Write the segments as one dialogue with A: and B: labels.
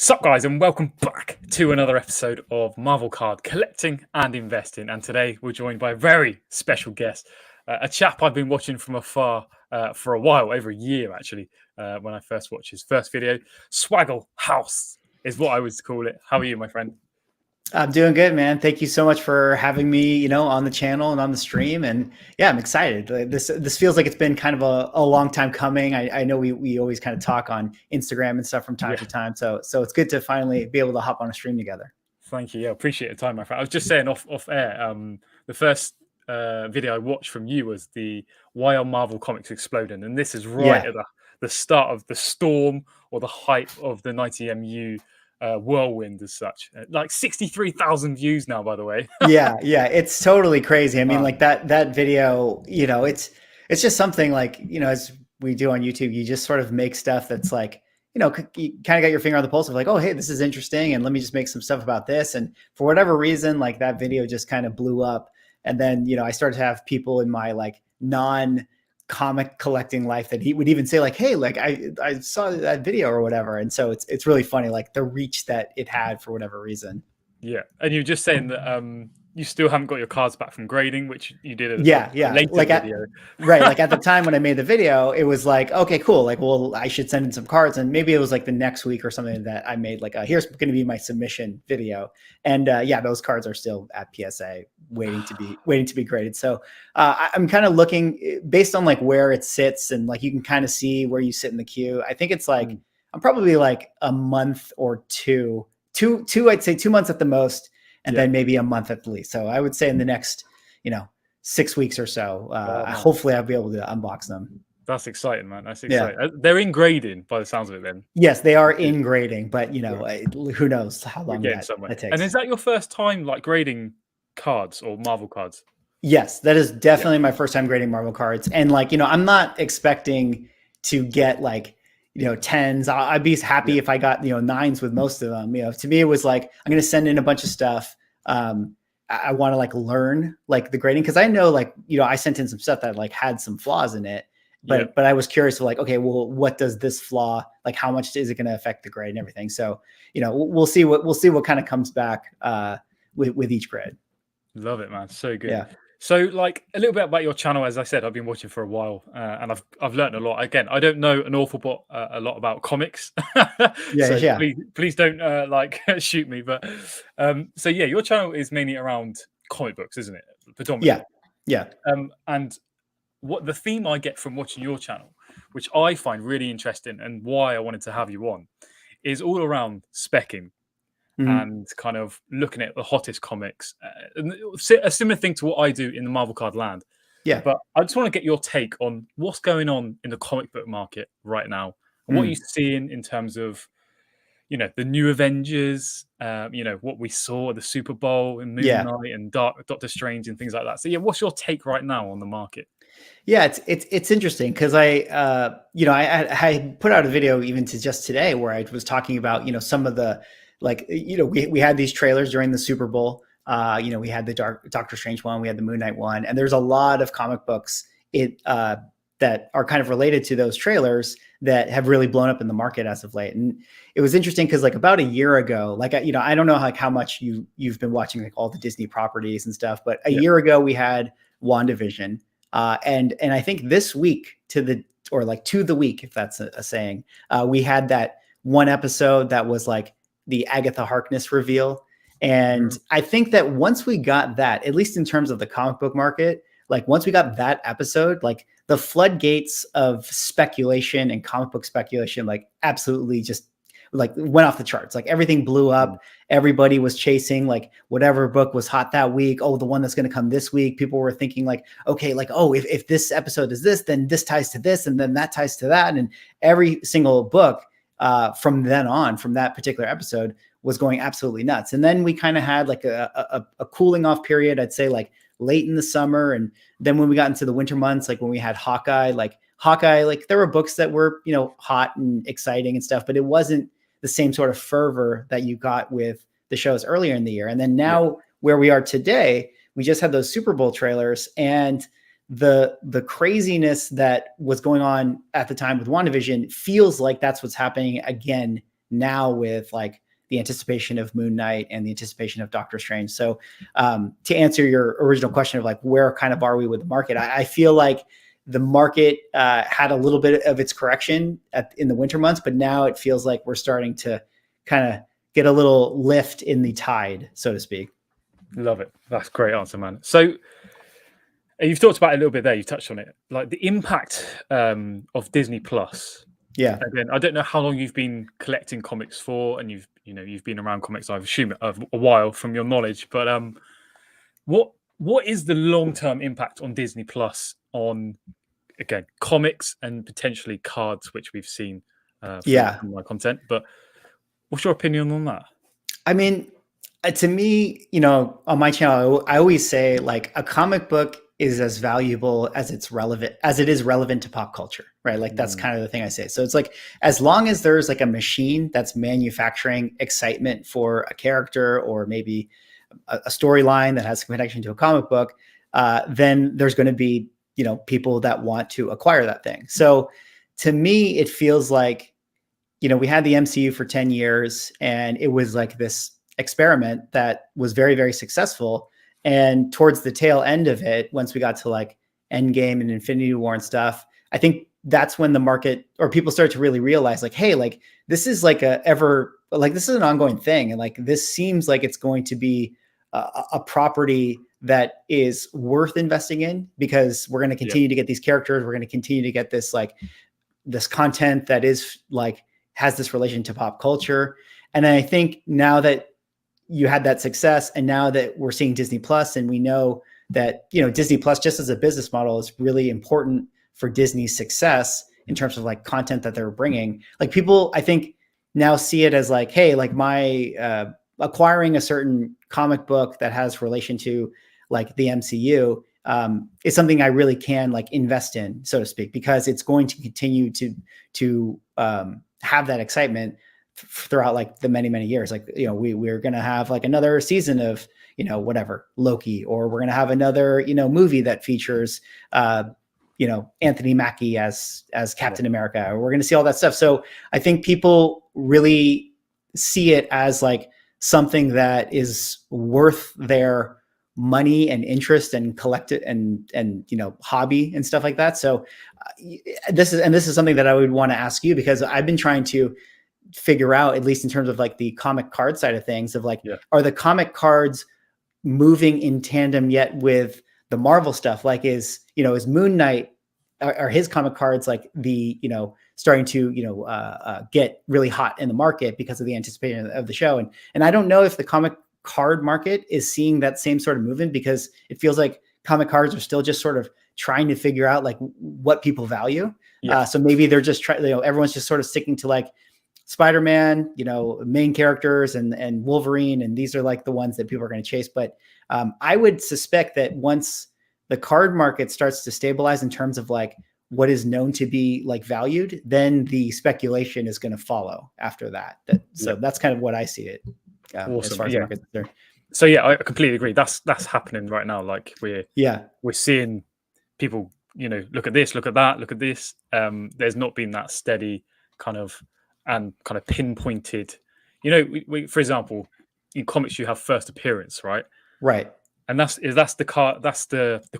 A: Sup guys, and welcome back to another episode of Marvel Card Collecting and Investing. And today we're joined by a very special guest, a chap I've been watching from afar for a while, over a year actually, when I first watched his first video. Swagglehaus is what I would call it. How are you, my friend?
B: I'm doing good, man. Thank you so much for having me, on the channel and on the stream. And yeah, I'm excited. This feels like it's been kind of a long time coming. I know we always kind of talk on Instagram and stuff from time to time. So it's good to finally be able to hop on a stream together.
A: Thank you. Yeah, appreciate the time, my friend. I was just saying off air, the first video I watched from you was the Why Are Marvel Comics Exploding? And this is right at the start of the storm or the height of the 90MU whirlwind as such. Like 63,000 views now, by the way.
B: yeah, it's totally crazy. I mean, like that video, it's just something like, as we do on YouTube, you just sort of make stuff that's like, you kind of got your finger on the pulse of like, oh, hey, this is interesting. And let me just make some stuff about this. And for whatever reason, like that video just kind of blew up. And then, I started to have people in my like non-comic collecting life that he would even say like, hey, like I saw that video or whatever. And so it's really funny, like the reach that it had for whatever reason.
A: Yeah. And you were just saying that you still haven't got your cards back from grading, which you did at
B: a
A: later
B: like
A: video.
B: Right. Like at the time when I made the video, it was like, okay, cool. Like, well, I should send in some cards. And maybe it was like the next week or something that I made like, here's going to be my submission video. And yeah, those cards are still at PSA waiting to be graded. So I'm kind of looking based on like where it sits and like, you can kind of see where you sit in the queue. I think it's like, I'm probably like a month or two, I'd say 2 months at the most. And then maybe a month at the least. So I would say in the next, 6 weeks or so, hopefully I'll be able to unbox them.
A: That's exciting, man. That's exciting. Yeah. They're in grading by the sounds of it then.
B: Yes, they are in grading, but who knows how long that takes.
A: And is that your first time like grading cards or Marvel cards?
B: Yes, that is definitely my first time grading Marvel cards. And like, I'm not expecting to get like, 10s. I'd be happy if I got, 9s with most of them. To me, it was like, I'm going to send in a bunch of stuff. I want to like learn like the grading. Cause I know like, I sent in some stuff that like had some flaws in it, but I was curious of like, okay, well, what does this flaw, like how much is it going to affect the grade and everything? So, we'll see what kind of comes back, with each grade.
A: Love it, man. So good.
B: Yeah.
A: So like a little bit about your channel. As I said, I've been watching for a while and I've learned a lot. Again, I don't know an awful a lot about comics. Please don't like shoot me. But so yeah, your channel is mainly around comic books, isn't it? Predominantly.
B: Yeah.
A: And what the theme I get from watching your channel, which I find really interesting and why I wanted to have you on, is all around speccing. And kind of looking at the hottest comics, a similar thing to what I do in the Marvel card land.
B: Yeah.
A: But I just want to get your take on what's going on in the comic book market right now and what you're seeing in terms of, the new Avengers, what we saw at the Super Bowl and Moon Knight and Doctor Strange and things like that. So yeah, what's your take right now on the market?
B: Yeah, it's interesting because I put out a video even to just today where I was talking about, some of the, like, we had these trailers during the Super Bowl. We had the Doctor Strange one, we had the Moon Knight one, and there's a lot of comic books that are kind of related to those trailers that have really blown up in the market as of late. And it was interesting because like about a year ago, like, I don't know like how much you've been watching like all the Disney properties and stuff, but a year ago we had WandaVision. And I think this week to the week, if that's a saying, we had that one episode that was like the Agatha Harkness reveal. And I think that once we got that, at least in terms of the comic book market, like once we got that episode, like the floodgates of speculation and comic book speculation, like absolutely just like went off the charts. Like everything blew up. Everybody was chasing like whatever book was hot that week. Oh, the one that's going to come this week. People were thinking like, okay, like, oh, if this episode is this, then this ties to this, and then that ties to that. And every single book from then on, from that particular episode, was going absolutely nuts. And then we kind of had like a cooling off period, I'd say like late in the summer. And then when we got into the winter months, like when we had Hawkeye, like there were books that were, hot and exciting and stuff, but it wasn't the same sort of fervor that you got with the shows earlier in the year. And then now where we are today, we just had those Super Bowl trailers, and the craziness that was going on at the time with WandaVision feels like that's what's happening again now with like the anticipation of Moon Knight and the anticipation of Doctor Strange. So to answer your original question of like, where kind of are we with the market? I feel like the market had a little bit of its correction in the winter months, but now it feels like we're starting to kind of get a little lift in the tide, so to speak.
A: Love it. That's a great answer, man. So you've talked about it a little bit there. You touched on it, like the impact of Disney Plus.
B: Yeah.
A: Again, I don't know how long you've been collecting comics for, and you've been around comics, I assume, of a while from your knowledge. But what is the long-term impact on Disney Plus on, again, comics and potentially cards, which we've seen from my content? But what's your opinion on that?
B: I mean, to me, on my channel, I always say like a comic book is as valuable as it is relevant to pop culture, right? Like that's kind of the thing I say. So it's like, as long as there's like a machine that's manufacturing excitement for a character or maybe a storyline that has a connection to a comic book, then there's going to be, people that want to acquire that thing. So to me, it feels like, we had the MCU for 10 years and it was like this experiment that was very, very successful. And towards the tail end of it, once we got to like Endgame and Infinity War and stuff, I think that's when the market or people start to really realize like, hey, like this is like this is an ongoing thing. And like, this seems like it's going to be a property that is worth investing in because we're going to continue to get these characters. We're going to continue to get this, like this content that is like, has this relation to pop culture. And I think now that you had that success and now that we're seeing Disney Plus and we know that, Disney Plus just as a business model is really important for Disney's success in terms of like content that they're bringing. Like people, I think now see it as like, hey, like my acquiring a certain comic book that has relation to like the MCU is something I really can like invest in, so to speak, because it's going to continue to have that excitement throughout like the many, many years. Like, we're going to have like another season of, whatever, Loki, or we're going to have another, movie that features, Anthony Mackie as Captain America, or we're going to see all that stuff. So I think people really see it as like something that is worth their money and interest and collect it and hobby and stuff like that. So this is something that I would want to ask you, because I've been trying to figure out, at least in terms of like the comic card side of things, of like, are the comic cards moving in tandem yet with the Marvel stuff? Like is Moon Knight, are his comic cards like the, starting to, get really hot in the market because of the anticipation of the show. And I don't know if the comic card market is seeing that same sort of movement, because it feels like comic cards are still just sort of trying to figure out like what people value. So maybe they're just trying, everyone's just sort of sticking to like Spider-Man, main characters and Wolverine. And these are like the ones that people are going to chase. But I would suspect that once the card market starts to stabilize in terms of like what is known to be like valued, then the speculation is going to follow after that. So that's kind of what I see it as far as the market's concerned.
A: So I completely agree. That's happening right now. Like we're seeing people, look at this, look at that, look at this. There's not been that steady kind of pinpointed, we, for example, in comics you have first appearance, right?
B: Right.
A: And that's the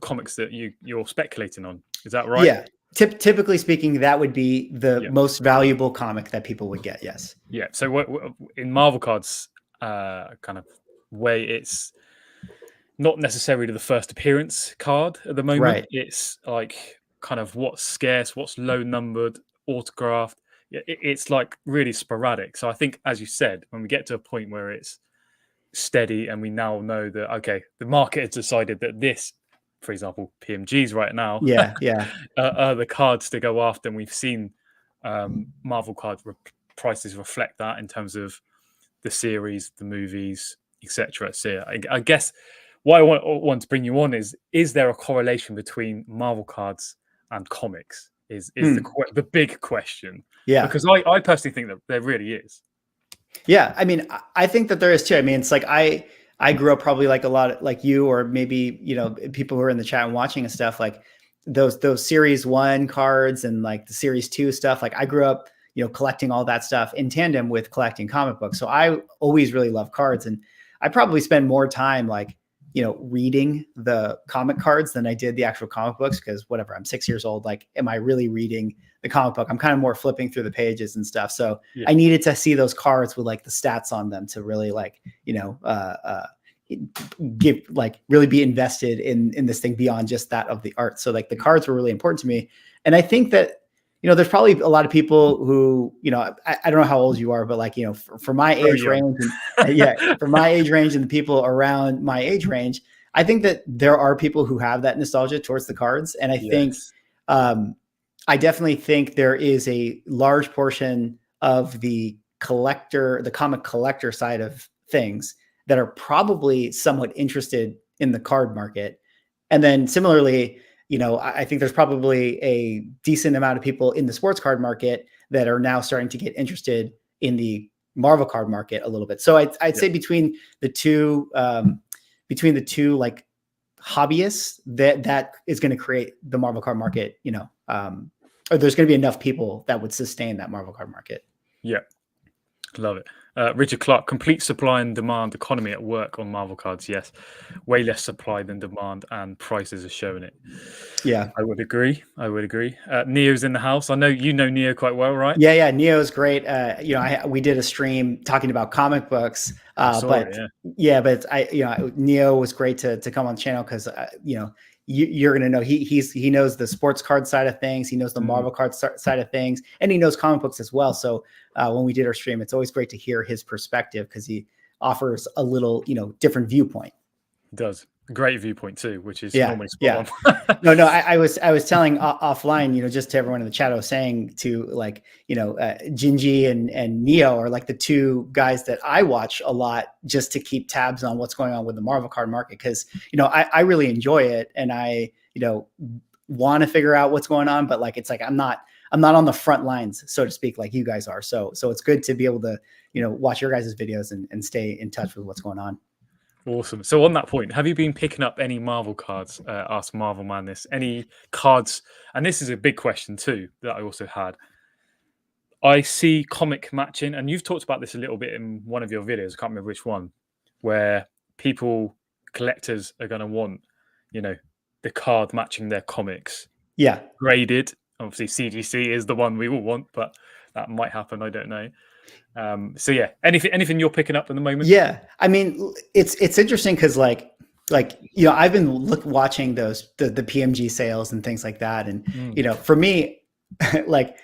A: comics that you're speculating on. Is that right?
B: Yeah. Typically speaking, that would be the most valuable comic that people would get. Yes.
A: Yeah. So in Marvel cards, kind of way, it's not necessarily the first appearance card at the moment.
B: Right.
A: It's like kind of what's scarce, what's low numbered, autographed. It's like really sporadic. So I think, as you said, when we get to a point where it's steady and we now know that, okay, the market has decided that this, for example, PMGs right now, are the cards to go after. And we've seen Marvel card prices reflect that in terms of the series, the movies, etc. So I guess what I want to bring you on is there a correlation between Marvel cards and comics? Is the big question. Yeah. Because I personally think that there really is.
B: Yeah. I mean, I think that there is too. I mean, it's like I grew up probably like a lot of, like you, or maybe, people who are in the chat and watching and stuff, like those series 1 cards and like the series 2 stuff. Like I grew up, collecting all that stuff in tandem with collecting comic books. So I always really love cards, and I probably spend more time like, reading the comic cards than I did the actual comic books, because whatever, I'm 6 years old. Like, am I really reading the comic book? I'm kind of more flipping through the pages and stuff. So I needed to see those cards with like the stats on them to really like, give like really be invested in this thing beyond just that of the art. So like the cards were really important to me. And I think that, there's probably a lot of people who, I don't know how old you are, but like, for my age range, for my age range and the people around my age range, I think that there are people who have that nostalgia towards the cards. And I think, I definitely think there is a large portion of the comic collector side of things that are probably somewhat interested in the card market. And then similarly, I think there's probably a decent amount of people in the sports card market that are now starting to get interested in the Marvel card market a little bit. So I'd say between the two like hobbyists, that is going to create the Marvel card market, or there's going to be enough people that would sustain that Marvel card market.
A: Yeah. Love it. Richard Clark, complete supply and demand economy at work on Marvel cards. Yes. Way less supply than demand, and prices are showing it.
B: Yeah.
A: I would agree. Neo's in the house. I know you know Neo quite well, right?
B: Yeah. Neo's great. We did a stream talking about comic books, but Neo was great to come on the channel because, you're going to know he knows the sports card side of things. He knows the Marvel card side of things, and he knows comic books as well. So when we did our stream, it's always great to hear his perspective because he offers a little, different viewpoint.
A: He does. Great viewpoint too, which is normally spot
B: on. No, I was telling offline, just to everyone in the chat, I was saying to like, Gingy and Neo are like the two guys that I watch a lot just to keep tabs on what's going on with the Marvel card market. Because, I really enjoy it, and I, want to figure out what's going on, but like, it's like, I'm not on the front lines, so to speak, like you guys are. So it's good to be able to, watch your guys' videos and stay in touch with what's going on.
A: Awesome. So on that point, have you been picking up any Marvel cards? Ask Marvel Man this. Any cards? And this is a big question too that I also had. I see comic matching, and you've talked about this a little bit in one of your videos. I can't remember which one, where collectors are going to want, the card matching their comics.
B: Yeah.
A: Graded. Obviously, CGC is the one we all want, but that might happen. I don't know. So yeah, anything you're picking up at the moment?
B: Yeah, I mean, it's interesting because like I've been watching the PMG sales and things like that, and for me, like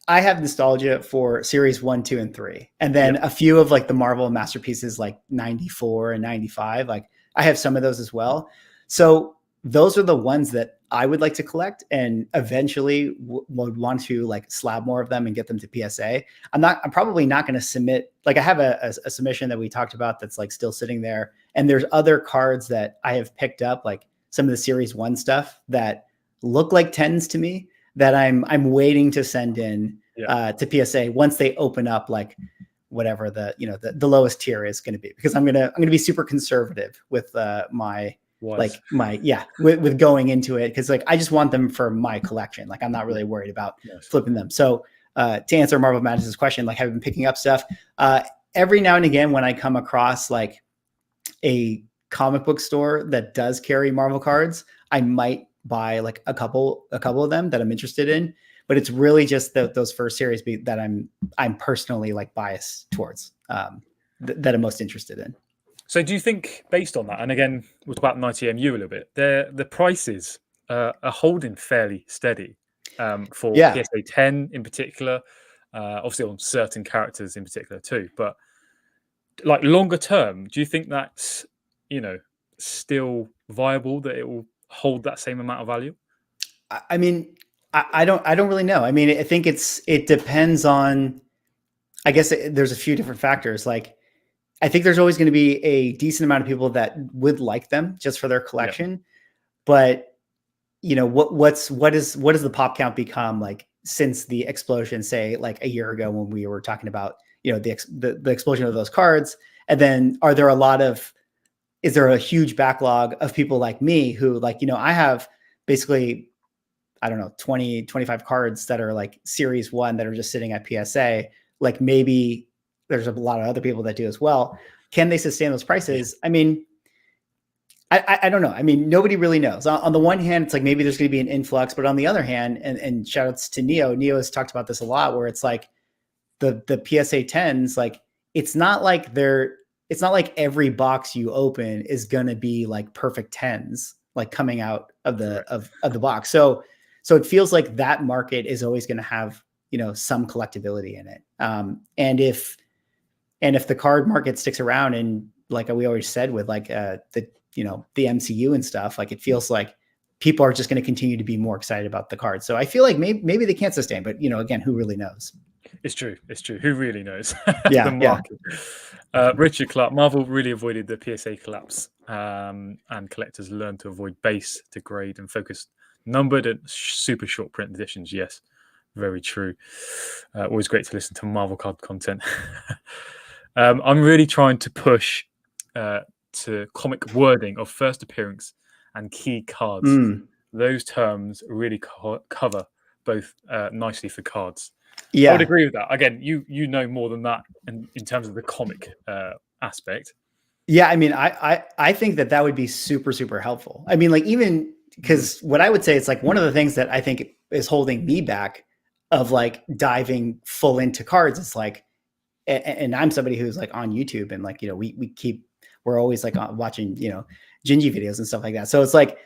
B: I have nostalgia for series 1, 2, and 3, and then a few of like the Marvel masterpieces like 94 and 95. Like I have some of those as well. So those are the ones that I would like to collect, and eventually would want to like slab more of them and get them to PSA. I'm probably not going to submit, like I have a submission that we talked about that's like still sitting there. And there's other cards that I have picked up, like some of the series 1 stuff that look like 10s to me that I'm waiting to send in to PSA once they open up, like whatever the lowest tier is going to be, because I'm going to be super conservative with with going into it, because like I just want them for my collection. Like I'm not really worried about flipping them. So to answer Marvel Madness's question, like I've been picking up stuff every now and again when I come across like a comic book store that does carry Marvel cards. I might buy like a couple of them that I'm interested in, but it's really just those first series that I'm personally like biased towards, that I'm most interested in.
A: So do you think, based on that, and again, we'll talk about 90MU a little bit, the prices are holding fairly steady for PSA 10 in particular, obviously on certain characters in particular too, but like longer term, do you think that's, still viable, that it will hold that same amount of value?
B: I mean, I don't really know. I mean, I think it depends on, I guess there's a few different factors. Like, I think there's always going to be a decent amount of people that would like them just for their collection. But what has the pop count become like since the explosion, say like a year ago when we were talking about, the explosion of those cards? And then is there a huge backlog of people like me who like, I have basically I don't know, 20, 25 cards that are like series 1 that are just sitting at PSA, like maybe there's a lot of other people that do as well. Can they sustain those prices? I mean, I don't know. I mean, nobody really knows. On the one hand, it's like maybe there's going to be an influx, but on the other hand, and shout outs to Neo. Neo has talked about this a lot, where it's like the PSA 10s, like it's not like every box you open is going to be like perfect 10s, like coming out of the of the box. So it feels like that market is always going to have, you know, some collectability in it. And if the card market sticks around, and like we always said with like the MCU and stuff, like it feels like people are just going to continue to be more excited about the cards. So I feel like maybe they can't sustain, but you know, again, who really knows?
A: It's true. Who really knows?
B: Yeah,
A: The market. Richard Clark, Marvel really avoided the PSA collapse, and collectors learned to avoid base, degrade, and focus numbered and super short print editions. Yes, very true. Always great to listen to Marvel card content. I'm really trying to push to comic wording of first appearance and key cards. Those terms really cover both nicely for cards.
B: Yeah,
A: I would agree with that. Again, you know more than that in terms of the comic aspect.
B: Yeah, I mean, I think that would be super, super helpful. I mean, like, even because what I would say, it's like one of the things that I think is holding me back of like diving full into cards is like, and I'm somebody who's like on YouTube, and like, you know, we're always like watching, you know, Gingy videos and stuff like that. So it's like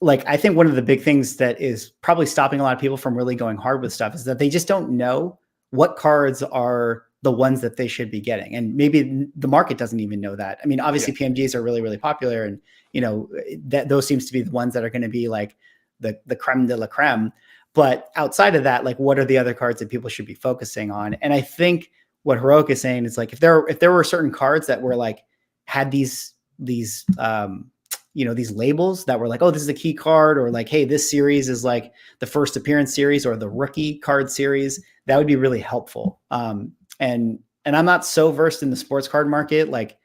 B: I think one of the big things that is probably stopping a lot of people from really going hard with stuff is that they just don't know what cards are the ones that they should be getting. And maybe the market doesn't even know that. I mean, obviously PMGs are really, really popular, and, you know, that those seems to be the ones that are going to be like the creme de la creme. But outside of that, like, what are the other cards that people should be focusing on? And I think what Heroic is saying is like, if there were certain cards that were like, had these you know, these labels that were like, oh, this is a key card, or like, hey, this series is like the first appearance series or the rookie card series, that would be really helpful. And I'm not so versed in the sports card market, like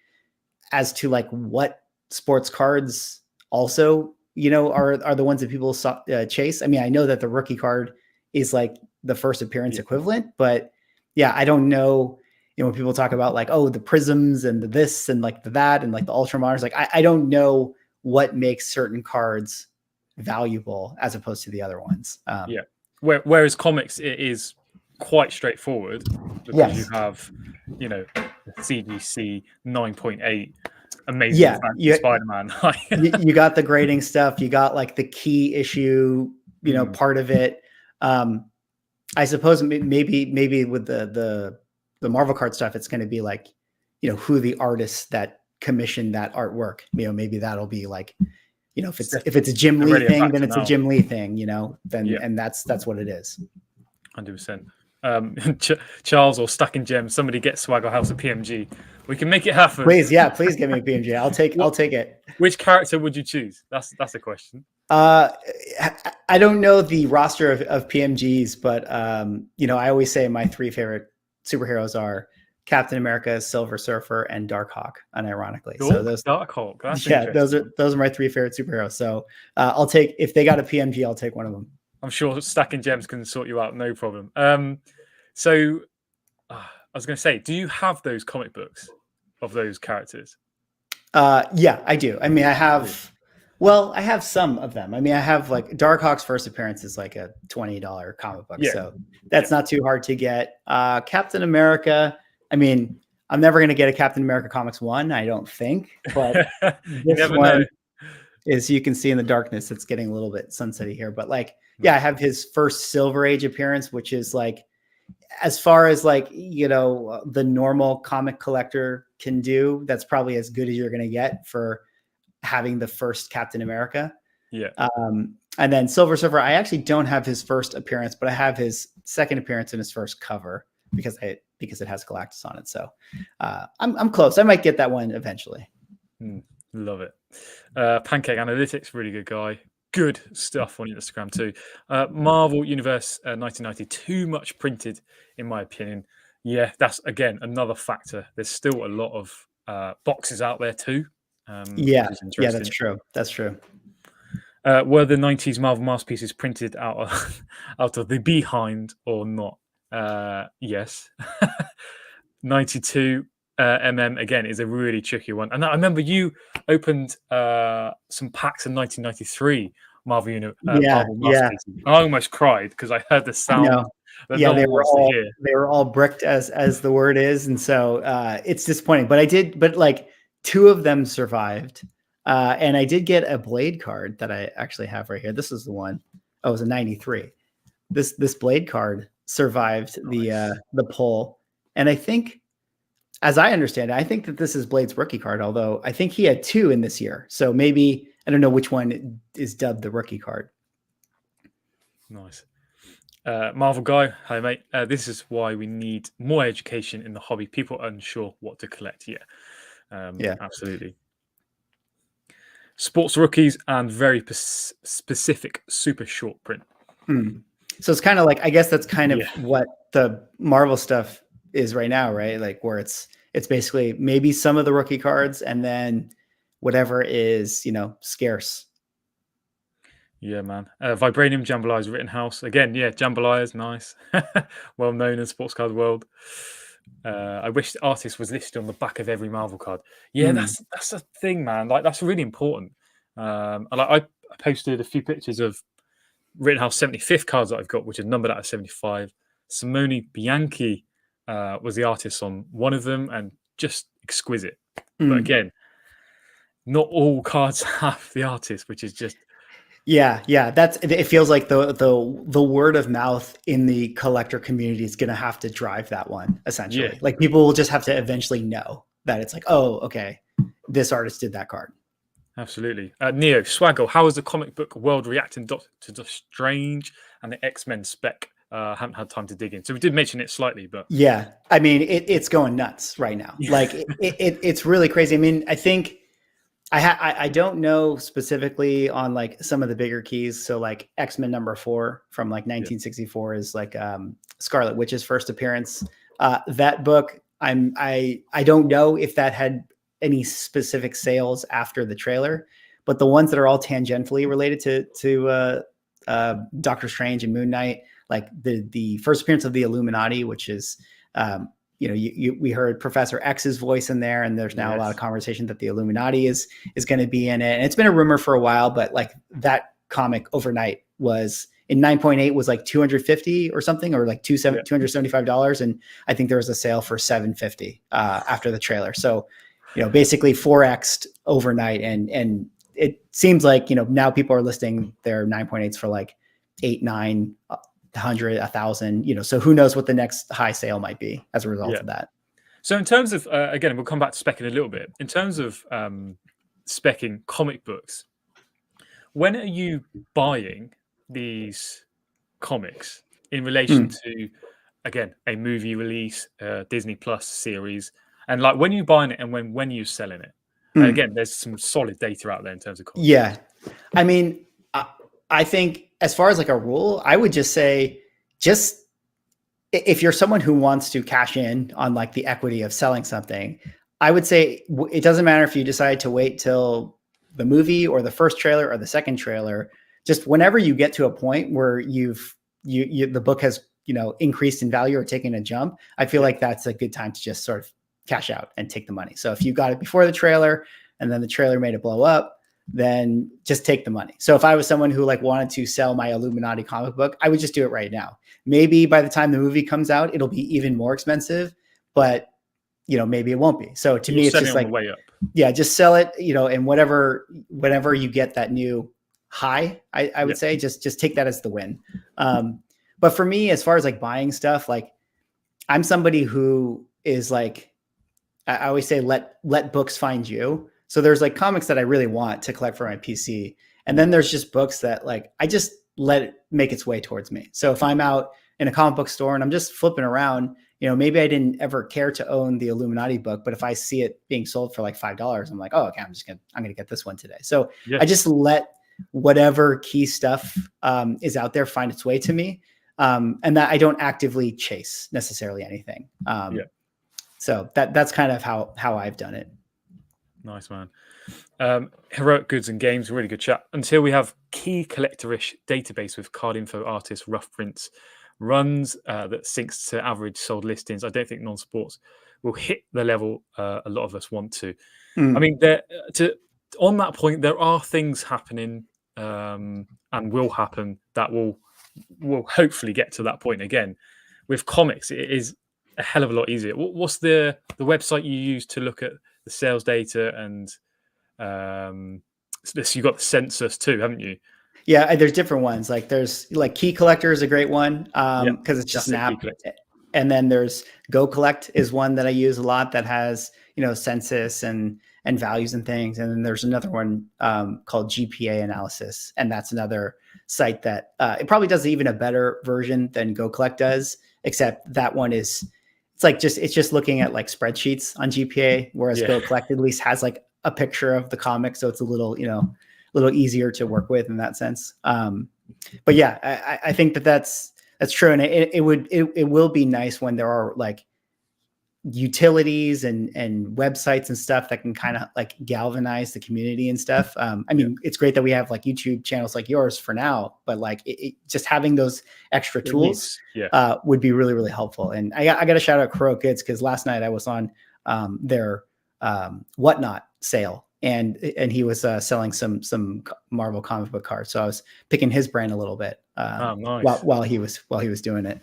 B: as to like what sports cards also, you know, are the ones that people chase. I mean, I know that the rookie card is like the first appearance equivalent, but yeah, I don't know. You know, when people talk about like, oh, the prisms and the this and like the that and like the ultra models, like I don't know what makes certain cards valuable as opposed to the other ones.
A: Whereas comics, it is quite straightforward because you have, you know, CGC 9.8, amazing Spider-Man.
B: you got the grading stuff. You got like the key issue, you know, part of it. I suppose maybe with the Marvel card stuff, it's going to be like, you know, who the artists that commissioned that artwork, you know, maybe that'll be like, you know, if it's a Jim Lee thing, then it's a Jim Lee thing, you know, then, and that's what it is.
A: 100%. Charles or Stacking Gems, somebody get Swagglehaus a PMG. We can make it happen.
B: Please, please give me a PMG. I'll take it.
A: Which character would you choose? That's a question.
B: I don't know the roster of PMGs, but you know, I always say my 3 favorite superheroes are Captain America, Silver Surfer, and Darkhawk, unironically.
A: So those Darkhawk.
B: Those are my 3 favorite superheroes. So I'll take, if they got a PMG, I'll take one of them.
A: I'm sure Stacking Gems can sort you out, no problem. So I was going to say, do you have those comic books of those characters?
B: Yeah, I do. I mean, I have some of them. I mean, I have like Darkhawk's first appearance is like a $20 comic book. So that's not too hard to get. Captain America, I mean, I'm never going to get a Captain America Comics 1, I don't think. But this one is, you can see in the darkness, it's getting a little bit sunsetty here. But like, I have his first Silver Age appearance, which is like, as far as like, you know, the normal comic collector can do, that's probably as good as you're going to get for having the first Captain America. And then Silver Surfer, I actually don't have his first appearance, but I have his second appearance in his first cover because it has Galactus on it. So I'm close. I might get that one eventually.
A: Love it. Pancake Analytics, really good guy. Good stuff on Instagram too. Marvel Universe 1990, too much printed, in my opinion. Yeah, that's again another factor. There's still a lot of boxes out there too.
B: That's true. That's true.
A: Were the 90s Marvel masterpieces printed out of, out of the behind or not? Yes. 92 again is a really tricky one. And I remember you opened some packs in 1993
B: Yeah,
A: Marvel
B: yeah,
A: masterpieces. I almost cried because I heard the
B: I
A: sound
B: know.
A: that
B: Yeah,
A: no one wants to hear.
B: they were all bricked as the word is, and so it's disappointing. But but like two of them survived, and I did get a Blade card that I actually have right here. This is the one. Oh, it was a '93. This Blade card survived
A: Nice.
B: the pull, and I think, as I understand it, I think that this is Blade's rookie card. Although I think he had two in this year, so maybe I don't know which one is dubbed the rookie card.
A: Nice. Marvel guy, hi mate. This is why we need more education in the hobby. People are unsure what to collect. Yeah,
B: Yeah.
A: absolutely. Sports rookies and very specific super short print.
B: Hmm. So it's kind of like, I guess that's kind of
A: Yeah,
B: what the Marvel stuff is right now, right? Like where it's basically maybe some of the rookie cards and then whatever is, scarce.
A: yeah, man. Vibranium Jambalayas Rittenhouse again. Yeah, Jambalaya is nice, well known in sports card world. I wish the artist was listed on the back of every Marvel card. Yeah,
B: Hmm.
A: that's a thing, man. Like that's really important. I posted a few pictures of Rittenhouse 75th cards that I've got, which are numbered out of 75. Simone Bianchi was the artist on one of them, and just exquisite. But
B: Hmm.
A: again, not all cards have the artist, which is just
B: Yeah. It feels like the word of mouth in the collector community is going to have to drive that one
A: yeah,
B: essentially. Like people will just have to eventually know that it's like, oh, okay, this artist did that card.
A: absolutely. Neo Swaggle, how is the comic book world reacting to Doctor Strange and the X-Men spec? Haven't had time to dig in, so we did mention it slightly, but
B: Yeah, I mean it's going nuts right now.
A: yeah,
B: Like it's really crazy. I mean, I think I don't know specifically on like some of the bigger keys. So like X-Men #4 from like
A: yeah,
B: 1964 is like Scarlet Witch's first appearance. That book, I don't know if that had any specific sales after the trailer, but the ones that are all tangentially related to Doctor Strange and Moon Knight, like the first appearance of the Illuminati, which is we heard Professor X's voice in there, and there's now a lot of
A: yes,
B: conversation that the Illuminati is going to be in it. And it's been a rumor for a while, but like that comic overnight was in 9.8 was like 250 or something, or like
A: yeah,
B: $275. And I think there was a sale for 750 after the trailer. So, basically 4x'd overnight. And it seems like, now people are listing their 9.8s for like 8, 9, 100, 1,000, so who knows what the next high sale might be as a result
A: yeah.
B: of that.
A: So in terms of again, we'll come back to spec in a little bit. In terms of specking comic books, when are you buying these comics in relation to again a movie release, Disney Plus series, and like when you buying it and when you selling it? And again, there's some solid data out there in terms of comic books.
B: Yeah. I mean, I think as far as like a rule, I would just say, just if you're someone who wants to cash in on like the equity of selling something, I would say it doesn't matter if you decide to wait till the movie or the first trailer or the second trailer. Just whenever you get to a point where the book has increased in value or taken a jump, I feel
A: Yeah,
B: like that's a good time to just sort of cash out and take the money. So if you got it before the trailer and then the trailer made it blow up, then just take the money. So if I was someone who like wanted to sell my Illuminati comic book, I would just do it right now. Maybe by the time the movie comes out, it'll be even more expensive, but maybe it won't be. So to
A: you're
B: me, it's
A: selling
B: just
A: on the
B: like,
A: way up.
B: yeah, just sell it, and whenever you get that new high, I
A: Yeah,
B: would say just take that as the win. But for me, as far as like buying stuff, like I'm somebody who is like, I always say, let books find you. So there's like comics that I really want to collect for my PC. And then there's just books that like, I just let it make its way towards me. So if I'm out in a comic book store and I'm just flipping around, maybe I didn't ever care to own the Illuminati book, but if I see it being sold for like $5, I'm like, oh, okay, I'm going to get this one today. So
A: yeah,
B: I just let whatever key stuff is out there find its way to me. And that I don't actively chase necessarily anything.
A: yeah.
B: So that's kind of how I've done it.
A: Nice, man. Heroic Goods and Games, really good chat. Until we have key collectorish database with card info, artists, rough prints, runs that syncs to average sold listings, I don't think non-sports will hit the level a lot of us want to. I mean, on that point, there are things happening and will happen that will hopefully get to that point again. With comics, it is a hell of a lot easier. What's the website you use to look at the sales data? And you've got the census too, haven't you?
B: Yeah, there's different ones. Like there's like Key Collector is a great one because it's just an app. And then there's Go Collect is one that I use a lot that has, you know, census and values and things. And then there's another one called GPA Analysis, and that's another site that it probably does even a better version than Go Collect does, except that one is it's just looking at like spreadsheets on GPA, whereas Go Collect at least has like a picture of the comic, so it's a little, you know, a little easier to work with in that sense. But yeah, I think that's true, and it will be nice when there are like utilities and websites and stuff that can kind of like galvanize the community and stuff. I mean, it's great that we have like YouTube channels like yours for now, but like just having those extra tools would be really, really helpful. And I got to shout out Crow Kids, because last night I was on their Whatnot sale, and he was selling some Marvel comic book cards. So I was picking his brain a little bit
A: nice.
B: while he was doing it.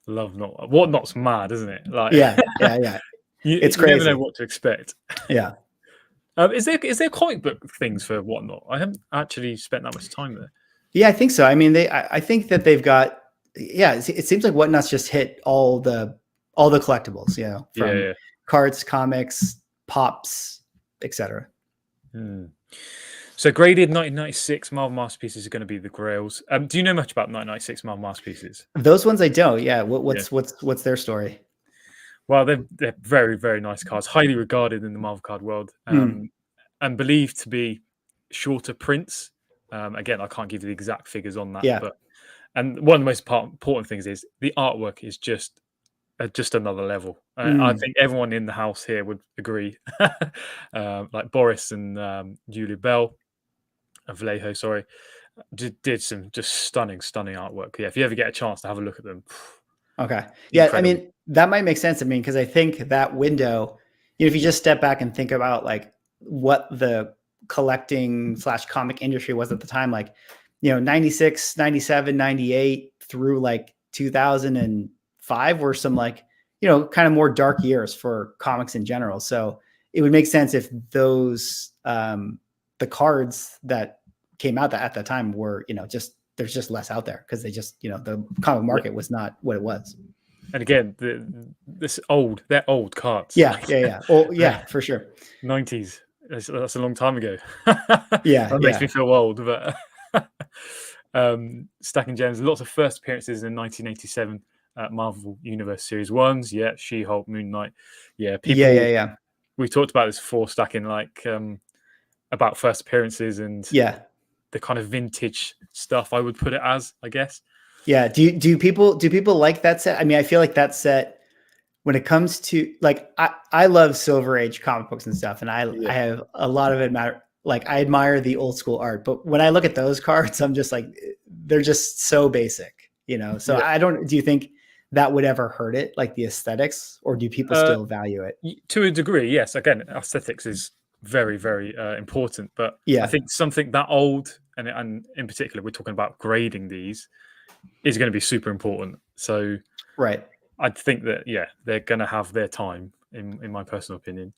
A: Love Whatnot's mad, isn't it? Like
B: yeah.
A: It's crazy. You never know what to expect.
B: Yeah.
A: Is there comic book things for Whatnot? I haven't actually spent that much time there.
B: Yeah, I think so. I mean, I think that they've got. Yeah, it seems like Whatnot's just hit all the collectibles. You know, from cards, comics, pops, etc.
A: So graded 1996 Marvel Masterpieces are going to be the Grails. Do you know much about 1996 Marvel Masterpieces?
B: Those ones I don't. Yeah. What's their story?
A: Well, they're very, very nice cards, highly regarded in the Marvel card world, and believed to be shorter prints. Again, I can't give you the exact figures on that.
B: Yeah.
A: And one of the most important things is the artwork is just another level. I think everyone in the house here would agree. Like Boris and Julie Bell. Vallejo, sorry, did some just stunning artwork. Yeah, if you ever get a chance to have a look at them.
B: Okay. Yeah, incredible. I mean, that might make sense. I mean, because I think that window, you know, if you just step back and think about like what the collecting / comic industry was at the time, like, you know, 96, 97, 98 through like 2005 were some like, you know, kind of more dark years for comics in general. So it would make sense if those the cards that came out at that time were, you know, just there's just less out there because they just, you know, the comic market was not what it was.
A: And again, they're old cards.
B: Yeah. Oh, yeah, for sure.
A: 90s. That's a long time ago.
B: That
A: makes me feel old. But Stacking Gems, lots of first appearances in 1987 Marvel Universe Series 1s. Yeah, She-Hulk, Moon Knight. Yeah, people.
B: Yeah.
A: We talked about this before, Stacking, like about first appearances and the kind of vintage stuff, I would put it as, I guess.
B: Yeah. Do people like that set? I mean, I feel like that set, when it comes to like, I love Silver Age comic books and stuff, and I have a lot of I admire the old school art, but when I look at those cards, I'm just like, they're just so basic, you know? So do you think that would ever hurt it, like the aesthetics, or do people still value it?
A: To a degree, yes. Again, aesthetics is very, very important, but I think something that old, and in particular, we're talking about grading these, is going to be super important. So
B: right.
A: I think that, they're going to have their time, in my personal opinion.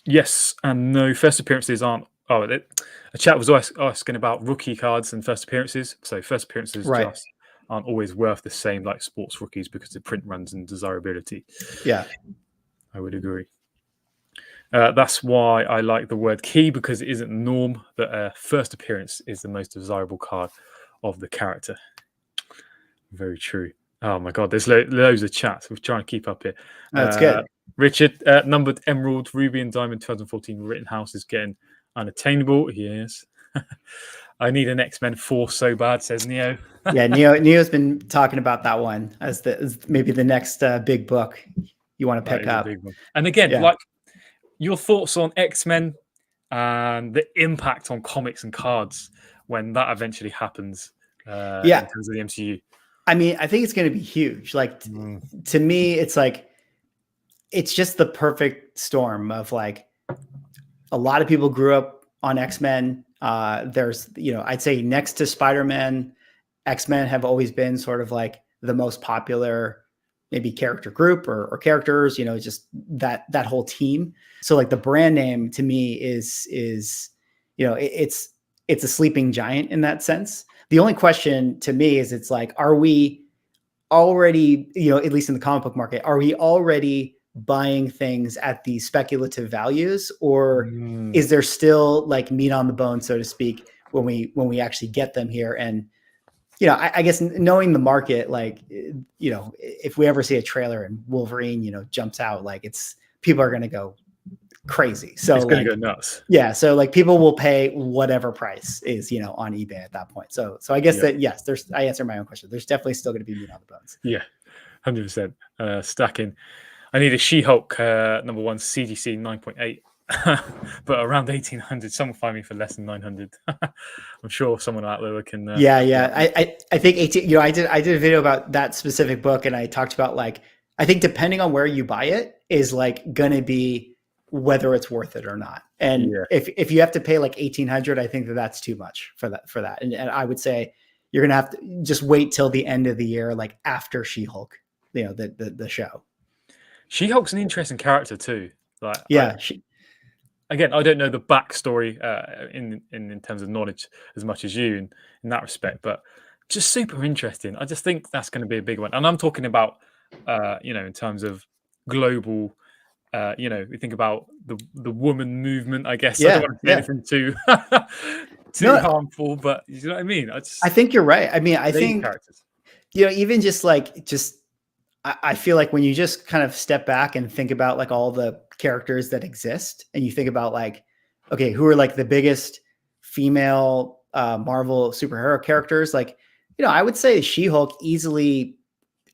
A: Yes and no. First appearances aren't. A chat was asking about rookie cards and first appearances. So first appearances just aren't always worth the same like sports rookies because of print runs and desirability.
B: Yeah,
A: I would agree. That's why I like the word key, because it isn't the norm that a first appearance is the most desirable card of the character. Very true. Oh my God, there's loads of chats. We're trying to keep up here.
B: That's good.
A: Richard, numbered Emerald, Ruby, and Diamond 2014 Rittenhouse is getting unattainable. Yes. I need an X-Men 4 so bad, says Neo.
B: Yeah, Neo's been talking about that one as maybe the next big book you want to pick up.
A: And again, like your thoughts on X-Men and the impact on comics and cards when that eventually happens in terms of the MCU.
B: I mean, I think it's going to be huge. Like to me, it's like, it's just the perfect storm of like, a lot of people grew up on X-Men. There's, I'd say next to Spider-Man, X-Men have always been sort of like the most popular maybe character group or characters, just that whole team. So like the brand name to me is, it's a sleeping giant in that sense. The only question to me is it's like, are we already, at least in the comic book market, are we already buying things at the speculative values, or is there still like meat on the bone, so to speak, when we actually get them here? And I guess knowing the market, like, if we ever see a trailer and Wolverine, jumps out, like people are going to go crazy. So
A: it's going to go nuts.
B: Yeah. So like people will pay whatever price is, on eBay at that point. So I guess that, yes, I answered my own question. There's definitely still going to be meat on the bones.
A: Yeah. 100%. Stacking. I need a She-Hulk number 1 CGC 9.8. But around 1800, someone find me for less than 900. I'm sure someone out there can.
B: I think 18. I did a video about that specific book, and I talked about like, I think depending on where you buy it is like gonna be whether it's worth it or not. And if you have to pay like 1800, I think that's too much for that. And I would say you're gonna have to just wait till the end of the year, like after She-Hulk, the show.
A: She-Hulk's an interesting character too. Like, again, I don't know the backstory in terms of knowledge as much as you in that respect, but just super interesting. I just think that's going to be a big one. And I'm talking about, in terms of global, we think about the woman movement, I guess. I don't want to say anything too harmful, but you know what I mean?
B: I think you're right. I mean, I think, characters. Even just I feel like when you just kind of step back and think about like all the characters that exist, and you think about like, okay, who are like the biggest female Marvel superhero characters? Like, I would say She-Hulk easily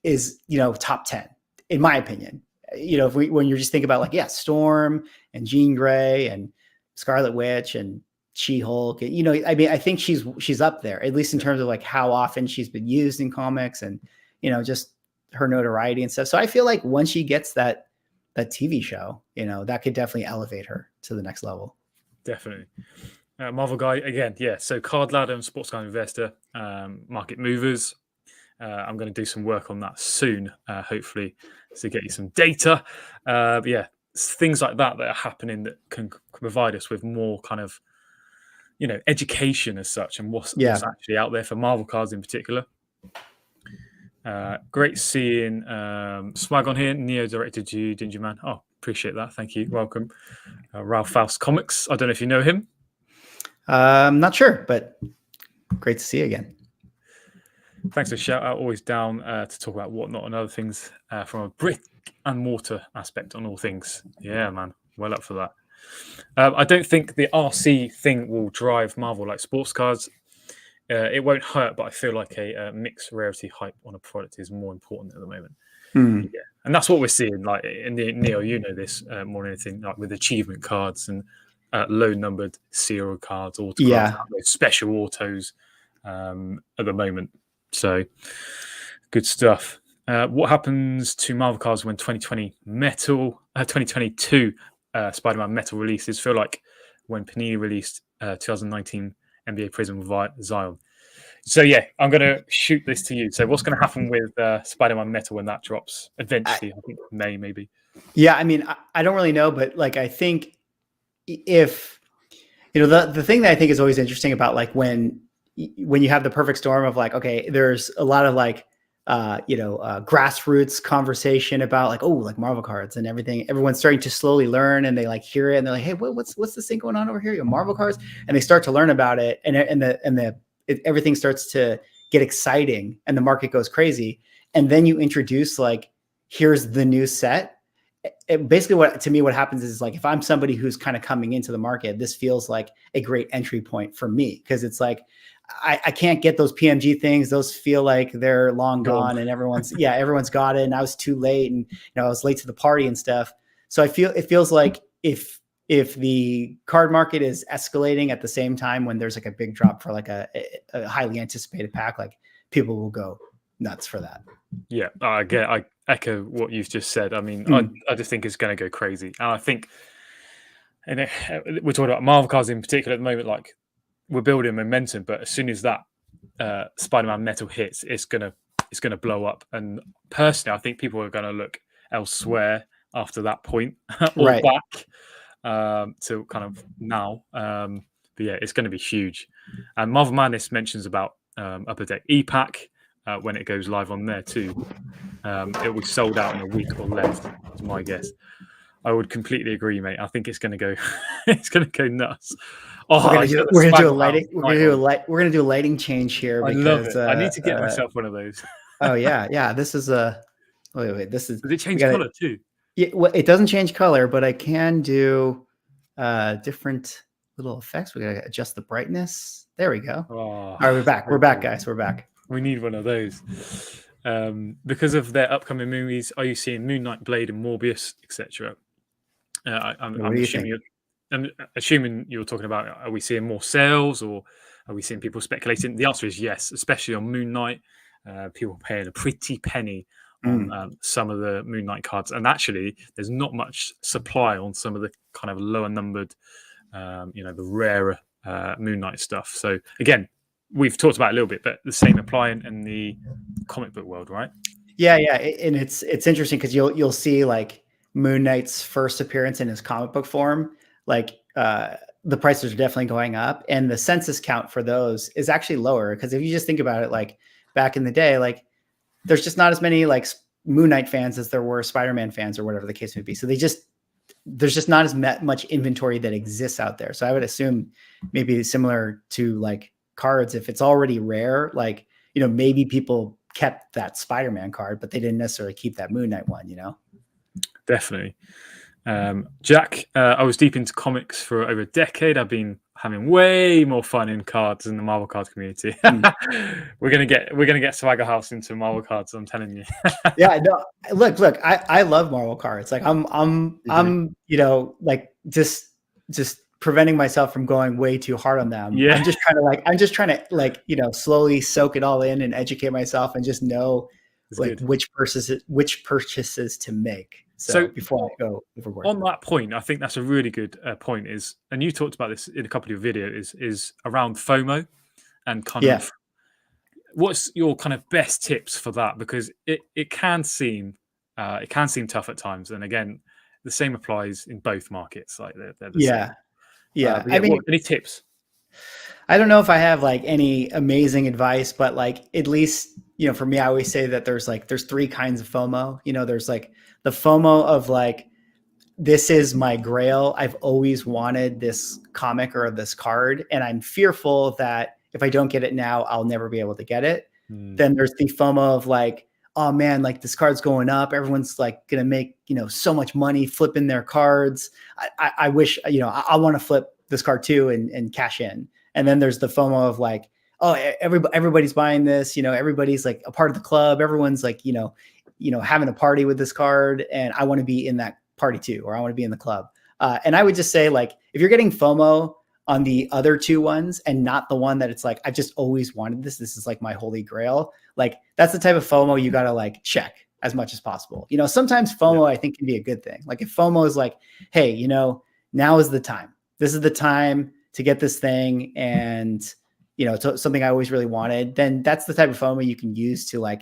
B: is, top 10 in my opinion. When you're just thinking about like, Storm and Jean Grey and Scarlet Witch and She-Hulk, I mean, I think she's up there, at least in terms of like how often she's been used in comics and, just her notoriety and stuff. So I feel like once she gets that TV show, that could definitely elevate her to the next level.
A: Definitely. Marvel guy again. Yeah. So Card Ladder and Sports Card Investor, market movers. I'm going to do some work on that soon, hopefully, to get you some data. But yeah, things like that are happening that can provide us with more kind of, education as such, and what's actually out there for Marvel cards in particular. Great seeing Swag on here. Neo directed to you, Ginger Man. Oh, appreciate that. Thank you. Welcome. Swagglehaus Comics. I don't know if you know him.
B: I'm not sure, but great to see you again.
A: Thanks for the shout out. Always down to talk about whatnot and other things from a brick and mortar aspect on all things. Yeah, man. Well up for that. I don't think the RC thing will drive Marvel like sports cards. It won't hurt, but I feel like a mixed rarity hype on a product is more important at the moment. Yeah, and that's what we're seeing. Like in the Neo, this more than anything, like with achievement cards and low numbered serial cards, autographs, special autos at the moment. So good stuff. What happens to Marvel cards when 2022 Spider-Man Metal releases? Feel like when Panini released 2019 NBA Prism with Zion. So yeah, I'm going to shoot this to you. So what's going to happen with Spider-Man Metal when that drops eventually? I think May maybe.
B: Yeah, I mean, I don't really know, but like I think if the thing that I think is always interesting about like when you have the perfect storm of like, okay, there's a lot of like grassroots conversation about like, oh, like Marvel cards and everything. Everyone's starting to slowly learn, and they like hear it, and they're like, hey, what's this thing going on over here? Marvel cards, and they start to learn about it, and everything starts to get exciting, and the market goes crazy. And then you introduce like, here's the new set. Basically, what happens is like, if I'm somebody who's kind of coming into the market, this feels like a great entry point for me, because it's like, I can't get those PMG things. Those feel like they're long gone, and everyone's got it. And I was too late, and I was late to the party and stuff. So it feels like if the card market is escalating at the same time when there's like a big drop for like a highly anticipated pack, like people will go nuts for that.
A: Yeah, I echo what you've just said. I mean, I just think it's going to go crazy, and I think, and we're talking about Marvel cards in particular at the moment. Like, we're building momentum, but as soon as that Spider-Man metal hits, it's gonna blow up. And personally, I think people are going to look elsewhere after that point or
B: Right.
A: back to kind of now. But yeah, it's going to be huge. And Marvel Madness mentions about Upper Deck E-Pack when it goes live on there too. It will be sold out in a week or less, is my guess. I would completely agree, mate. I think it's going to go, it's going to go nuts. Oh,
B: we're gonna do a lighting change here
A: I
B: because
A: love it. I need to get myself one of those.
B: Oh yeah. This is a wait. This is.
A: Does it change color too?
B: Yeah, well, it doesn't change color, but I can do different little effects. We gotta adjust the brightness. There we go.
A: Oh,
B: all right, we're back. We're back, guys. We're back.
A: We need one of those. Because of their upcoming movies, are you seeing Moon Knight, Blade, and Morbius, etc.? I'm assuming you're talking about, are we seeing more sales or are we seeing people speculating? The answer is yes, especially on Moon Knight. People paying a pretty penny on some of the Moon Knight cards. And actually, there's not much supply on some of the kind of lower numbered, the rarer Moon Knight stuff. So again, we've talked about it a little bit, but the same applying in the comic book world, right?
B: Yeah. And it's interesting because you'll see like Moon Knight's first appearance in his comic book form, like the prices are definitely going up, and the census count for those is actually lower. Because if you just think about it, like back in the day, like there's just not as many like Moon Knight fans as there were Spider-Man fans or whatever the case may be. So there's just not as much inventory that exists out there. So I would assume maybe similar to like cards, if it's already rare, like, maybe people kept that Spider-Man card, but they didn't necessarily keep that Moon Knight one,
A: Definitely. Jack, I was deep into comics for over a decade. I've been having way more fun in cards in the Marvel cards community. We're gonna get Swagglehaus into Marvel cards, I'm telling you.
B: Yeah, no, look, I love Marvel cards. Like I'm like just preventing myself from going way too hard on them.
A: Yeah.
B: I'm just trying to slowly soak it all in and educate myself and just know which purchases to make. So before I go overboard.
A: On that point, I think that's a really good point. And you talked about this in a couple of your videos, is around FOMO and kind of what's your kind of best tips for that? Because it can seem tough at times, and again, the same applies in both markets. Like they're the same.
B: Yeah.
A: I mean, any tips?
B: I don't know if I have like any amazing advice, but like at least, for me, I always say that there's three kinds of FOMO. There's like the FOMO of like, this is my grail. I've always wanted this comic or this card, and I'm fearful that if I don't get it now, I'll never be able to get it. Then there's the FOMO of like, oh man, like this card's going up. Everyone's like going to make, so much money flipping their cards. I wish, I want to flip this card too and cash in. And then there's the FOMO of like, oh, everybody's buying this, everybody's like a part of the club. Everyone's like, having a party with this card, and I want to be in that party too, or I want to be in the club. And I would just say, like, if you're getting FOMO on the other two ones and not the one that it's like, I've just always wanted this is like my holy grail. Like that's the type of FOMO you got to like check as much as possible. Sometimes FOMO I think can be a good thing. Like if FOMO is like, hey, now is the time. This is the time to get this thing, and it's something I always really wanted, then that's the type of FOMO you can use to like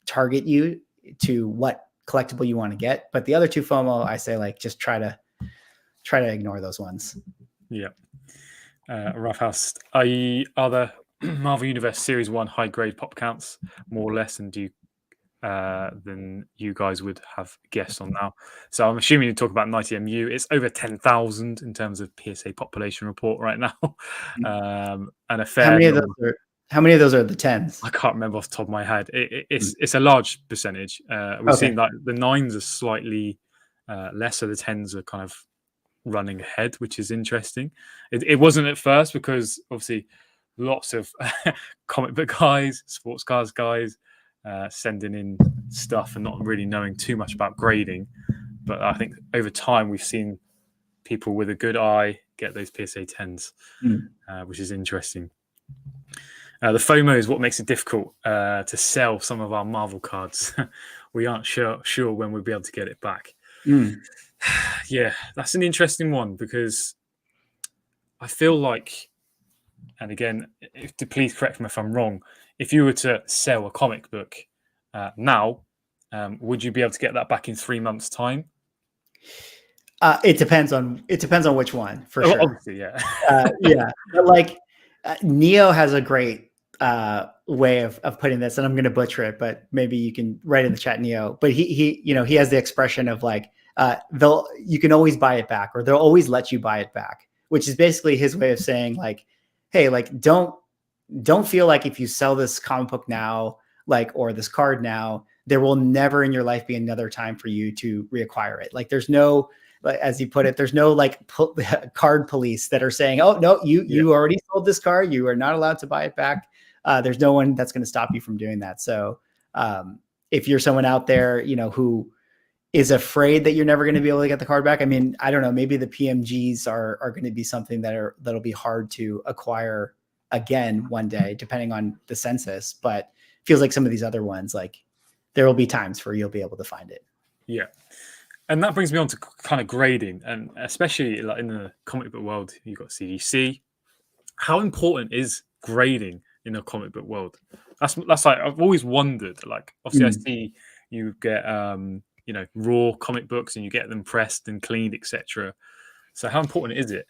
B: target you to what collectible you want to get. But the other two FOMO, I say like just try to ignore those ones.
A: Yeah. Roughhouse, are the Marvel Universe Series 1 high grade pop counts more or less than you guys would have guessed on now? So I'm assuming you talk about 90MU. It's over 10,000 in terms of PSA population report right now. And a fair
B: how many of those are the 10s?
A: I can't remember off the top of my head. It's a large percentage. We've seen like the 9s are slightly less, so the 10s are kind of running ahead, which is interesting. It wasn't at first because obviously lots of comic book guys, sports cars guys sending in stuff and not really knowing too much about grading. But I think over time we've seen people with a good eye get those PSA 10s, which is interesting. The FOMO is what makes it difficult to sell some of our Marvel cards. We aren't sure when we'll be able to get it back. Yeah, that's an interesting one, because I feel like, and again, please correct me if I'm wrong, if you were to sell a comic book now, would you be able to get that back in 3 months' time?
B: It depends on which one, for sure.
A: Obviously, yeah.
B: Yeah, but like Neo has a great way of putting this, and I'm going to butcher it, but maybe you can write in the chat, Neo. But he has the expression of like, you can always buy it back, or they'll always let you buy it back, which is basically his way of saying like, hey, like don't feel like if you sell this comic book now, like, or this card now, there will never in your life be another time for you to reacquire it. Like there's no, as he put it, there's no like card police that are saying, oh no, you already sold this card, you are not allowed to buy it back. There's no one that's going to stop you from doing that. So if you're someone out there, who is afraid that you're never going to be able to get the card back, I mean, I don't know, maybe the PMGs are going to be something that'll be hard to acquire again one day, depending on the census. But it feels like some of these other ones, like there will be times where you'll be able to find it.
A: Yeah. And that brings me on to kind of grading, and especially like in the comic book world, you've got CGC. How important is grading in the comic book world? That's like, I've always wondered. Like, obviously, I see you get raw comic books and you get them pressed and cleaned, etc. So how important is it?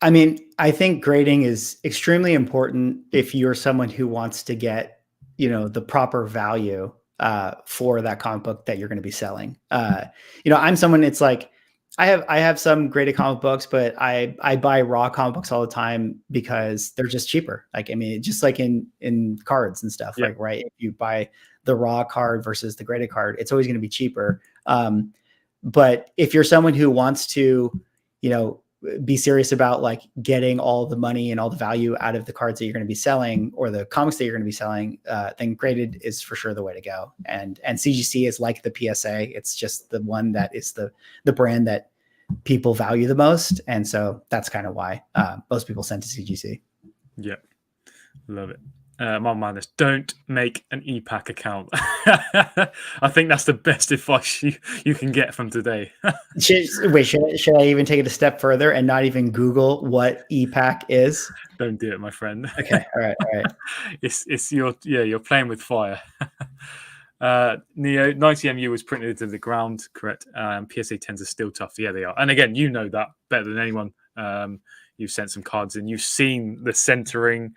B: I mean, I think grading is extremely important if you're someone who wants to get, the proper value for that comic book that you're going to be selling. I'm someone, it's like, I have some graded comic books, but I buy raw comic books all the time because they're just cheaper. Like, I mean, just like in cards and stuff, like, right. If you buy the raw card versus the graded card, it's always going to be cheaper. But if you're someone who wants to, be serious about like getting all the money and all the value out of the cards that you're going to be selling, or the comics that you're going to be selling, then graded is for sure the way to go. And CGC is like the PSA. It's just the one that is the brand that people value the most. And so that's kind of why most people send to CGC.
A: Yeah. Love it. My man, don't make an e-pack account. I think that's the best advice you can get from today.
B: Should I even take it a step further and not even Google what e-pack is?
A: Don't do it, my friend.
B: Okay. All right.
A: It's you're playing with fire. Neo 90MU was printed into the ground, correct? PSA 10s are still tough. Yeah, they are. And again, you know that better than anyone. You've sent some cards and you've seen the centering,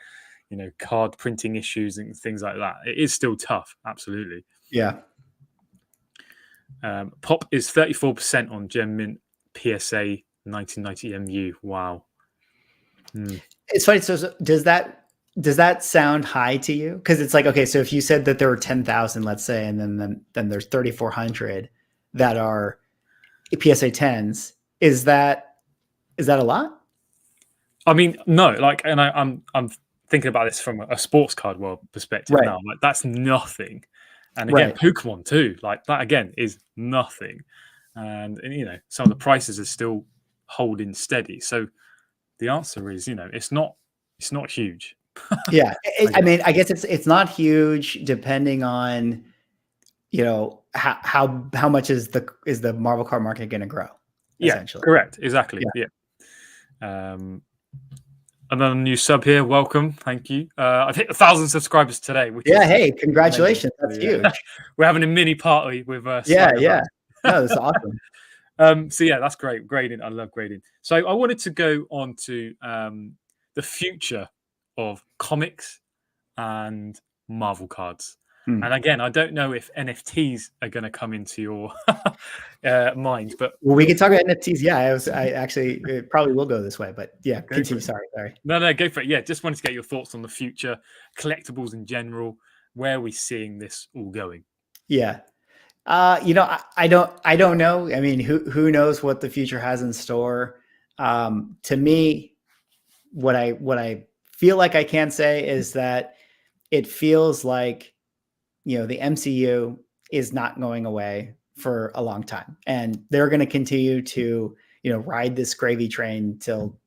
A: card printing issues and things like that. It is still tough. Absolutely.
B: Yeah.
A: Pop is 34% on Gem Mint PSA 1990MU. Wow.
B: It's funny. So does that sound high to you? Because it's like, okay, so if you said that there were 10,000, let's say, and then there's 3,400 that are PSA 10s, is that a lot?
A: I mean, no. Like, and I'm thinking about this from a sports card world perspective now. Like, that's nothing. And again, Pokemon too. Like, that again is nothing. And some of the prices are still holding steady. So the answer is, it's not huge.
B: Yeah. I mean, I guess it's not huge depending on, how much is the Marvel card market going to grow?
A: Essentially. Correct. Exactly. Yeah. Another new sub here. Welcome. Thank you. I've hit 1,000 subscribers today.
B: Hey, congratulations. That's huge.
A: We're having a mini party with
B: Yeah. No, that's awesome.
A: So yeah, that's great. Grading. I love grading. So I wanted to go on to the future of comics and Marvel cards. And again, I don't know if NFTs are going to come into your mind, but
B: we can talk about NFTs. Yeah, I actually it probably will go this way, but yeah, continue. Sorry.
A: No, go for it. Yeah, just wanted to get your thoughts on the future, collectibles in general. Where are we seeing this all going?
B: Yeah, I don't know. I mean, who knows what the future has in store? To me, what I feel like I can say is that it feels like, the MCU is not going away for a long time, and they're going to continue to, ride this gravy train till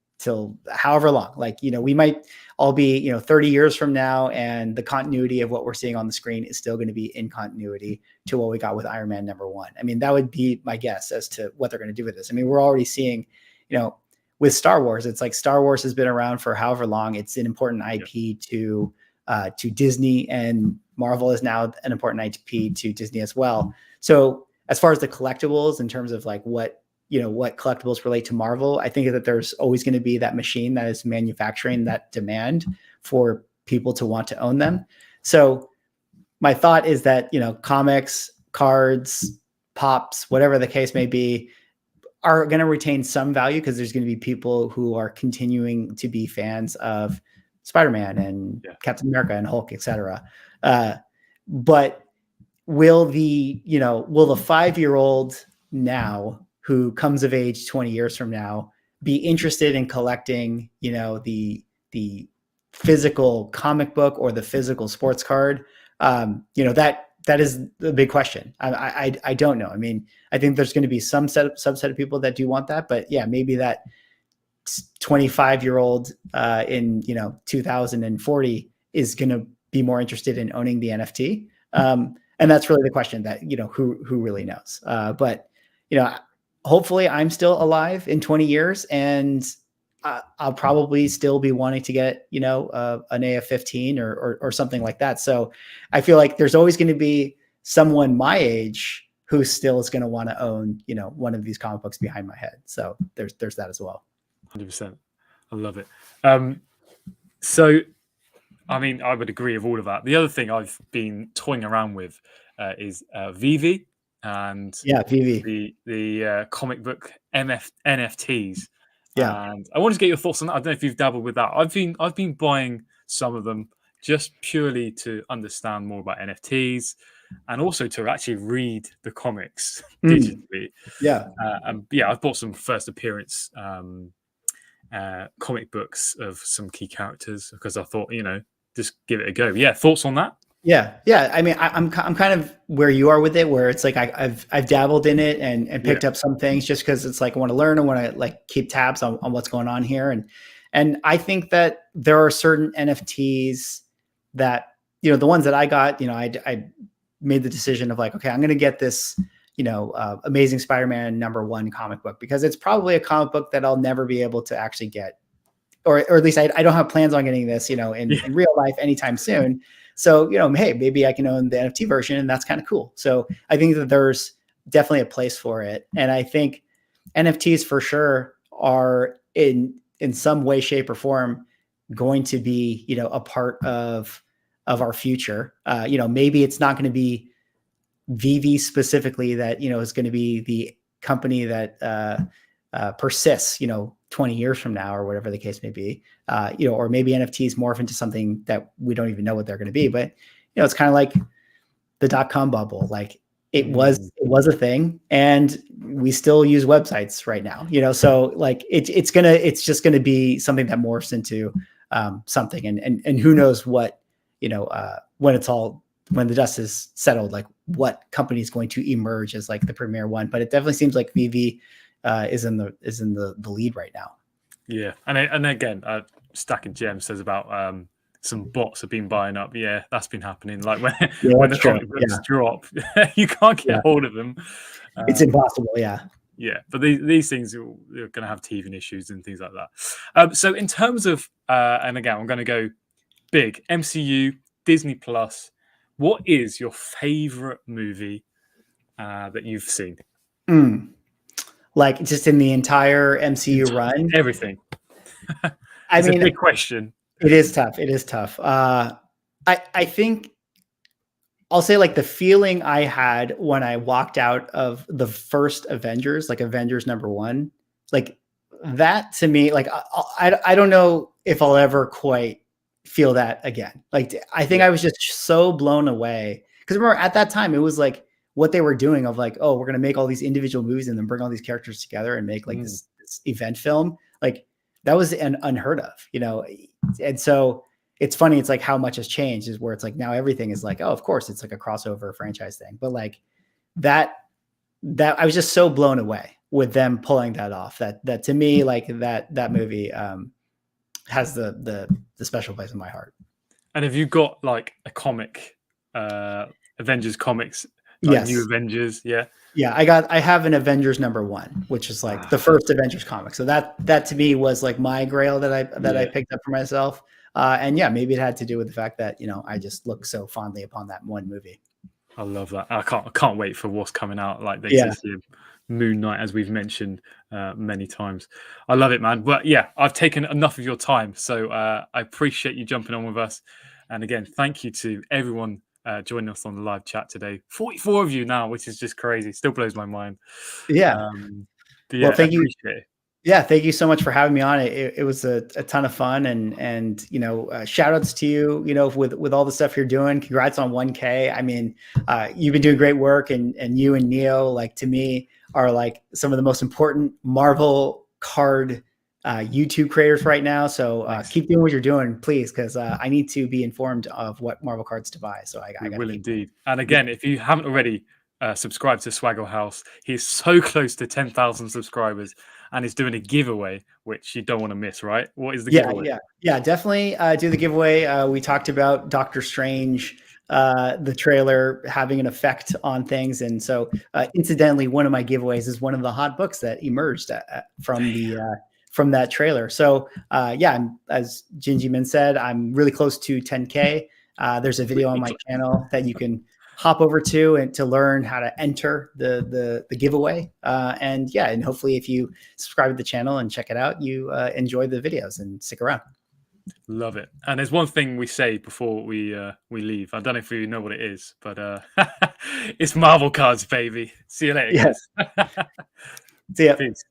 B: however long. Like, we might all be, 30 years from now, and the continuity of what we're seeing on the screen is still going to be in continuity to what we got with Iron Man #1. I mean, that would be my guess as to what they're going to do with this. I mean, we're already seeing, with Star Wars, it's like Star Wars has been around for however long. It's an important IP to Disney, and Marvel is now an important IP to Disney as well. So as far as the collectibles, in terms of like what collectibles relate to Marvel, I think that there's always going to be that machine that is manufacturing that demand for people to want to own them. So my thought is that, comics, cards, pops, whatever the case may be, are going to retain some value because there's going to be people who are continuing to be fans of Spider-Man and Captain America and Hulk, etc. But will the 5-year-old now who comes of age 20 years from now be interested in collecting, the physical comic book or the physical sports card? That is the big question. I don't know. I mean, I think there's going to be some subset of people that do want that, but yeah, maybe that 25-year-old in 2040 is going to be more interested in owning the NFT. And that's really the question that, who really knows. But, hopefully I'm still alive in 20 years, and I'll probably still be wanting to get, an AF-15 or something like that. So I feel like there's always going to be someone my age who still is going to want to own, one of these comic books behind my head. So there's that as well.
A: 100%. I love it. So, I mean, I would agree with all of that. The other thing I've been toying around with is VV and the comic book NFTs.
B: Yeah.
A: And I wanted to get your thoughts on that. I don't know if you've dabbled with that. I've been buying some of them just purely to understand more about NFTs, and also to actually read the comics digitally.
B: Yeah.
A: I've bought some first appearance comic books of some key characters because I thought, just give it a go. Yeah, thoughts on that?
B: Yeah. I mean, I'm kind of where you are with it, where it's like I've dabbled in it and picked up some things just because it's like I want to learn, I want to like keep tabs on what's going on here, and I think that there are certain NFTs that the ones that I got, I made the decision of like, okay, I'm going to get this Amazing Spider-Man #1 comic book because it's probably a comic book that I'll never be able to actually get, or at least I don't have plans on getting this, in real life anytime soon. So, hey, maybe I can own the NFT version, and that's kind of cool. So I think that there's definitely a place for it. And I think NFTs for sure are in some way, shape, or form going to be, a part of our future. Maybe it's not going to be VV specifically that, is going to be the company that persists, 20 years from now or whatever the case may be, or maybe NFTs morph into something that we don't even know what they're going to be. But, it's kind of like the .com bubble. Like it was a thing, and we still use websites right now, so like it's just going to be something that morphs into something, and who knows what, when the dust is settled, like what company is going to emerge as like the premier one. But it definitely seems like VV is in the lead right now.
A: Yeah, and again, Stacking Gem says about some bots have been buying up. Yeah, that's been happening. Like when the comic books drop, you can't get hold of them.
B: It's impossible. Yeah.
A: Yeah, but these things are going to have teething issues and things like that. So in terms of, and again, I'm going to go big MCU, Disney Plus. What is your favorite movie that you've seen?
B: Like just in the entire MCU run?
A: Everything.
B: I mean,
A: a big question.
B: It is tough. I think I'll say like the feeling I had when I walked out of the first Avengers, like Avengers #1, like that to me, like I don't know if I'll ever quite feel that again. Like I think I was just so blown away because remember at that time it was like what they were doing of like, oh, we're gonna make all these individual movies and then bring all these characters together and make like this event film. Like that was unheard of, and so it's funny. It's like how much has changed is where it's like now everything is like, oh, of course it's like a crossover franchise thing. But like that I was just so blown away with them pulling that off. That to me, like that movie has the special place in my heart.
A: And have you got like a comic, Avengers comics, like New
B: Yes.
A: Avengers? Yeah.
B: Yeah, I have an Avengers #1, which is like the first Avengers comic. So that to me was like my grail that I picked up for myself. And yeah, maybe it had to do with the fact that, you know, I just look so fondly upon that one movie.
A: I love that. I can't wait for what's coming out like
B: Yeah.
A: this year. Moon Knight, as we've mentioned many times. I love it, man. But yeah, I've taken enough of your time, so I appreciate you jumping on with us. And again, thank you to everyone joining us on the live chat today. 44 of you now, which is just crazy. Still blows my mind.
B: Yeah.
A: But
B: Well,
A: yeah,
B: thank you.
A: appreciate it.
B: Yeah, thank you so much for having me on. It was a ton of fun, and you know, shout outs to you, you know, with all the stuff you're doing. Congrats on 1K. I mean, you've been doing great work, and you and Neo, like, to me, are like some of the most important Marvel card YouTube creators right now. So keep doing what you're doing, please, because I need to be informed of what Marvel cards to buy. So I got
A: will
B: to keep.
A: Indeed. And again, if you haven't already subscribed to Swagglehaus, he's so close to 10,000 subscribers, and he's doing a giveaway, which you don't want to miss, right? What is the giveaway?
B: Yeah, definitely do the giveaway. We talked about Doctor Strange, the trailer having an effect on things, and so incidentally, one of my giveaways is one of the hot books that emerged from that trailer. So yeah, as Gingy Min said, I'm really close to 10K. There's a video on my channel that you can hop over to and to learn how to enter the giveaway. And yeah, and hopefully if you subscribe to the channel and check it out, you enjoy the videos and stick around.
A: Love it. And there's one thing we say before we leave. I don't know if you know what it is, but it's Marvel cards, baby. See you later, guys.
B: See ya.
A: Peace.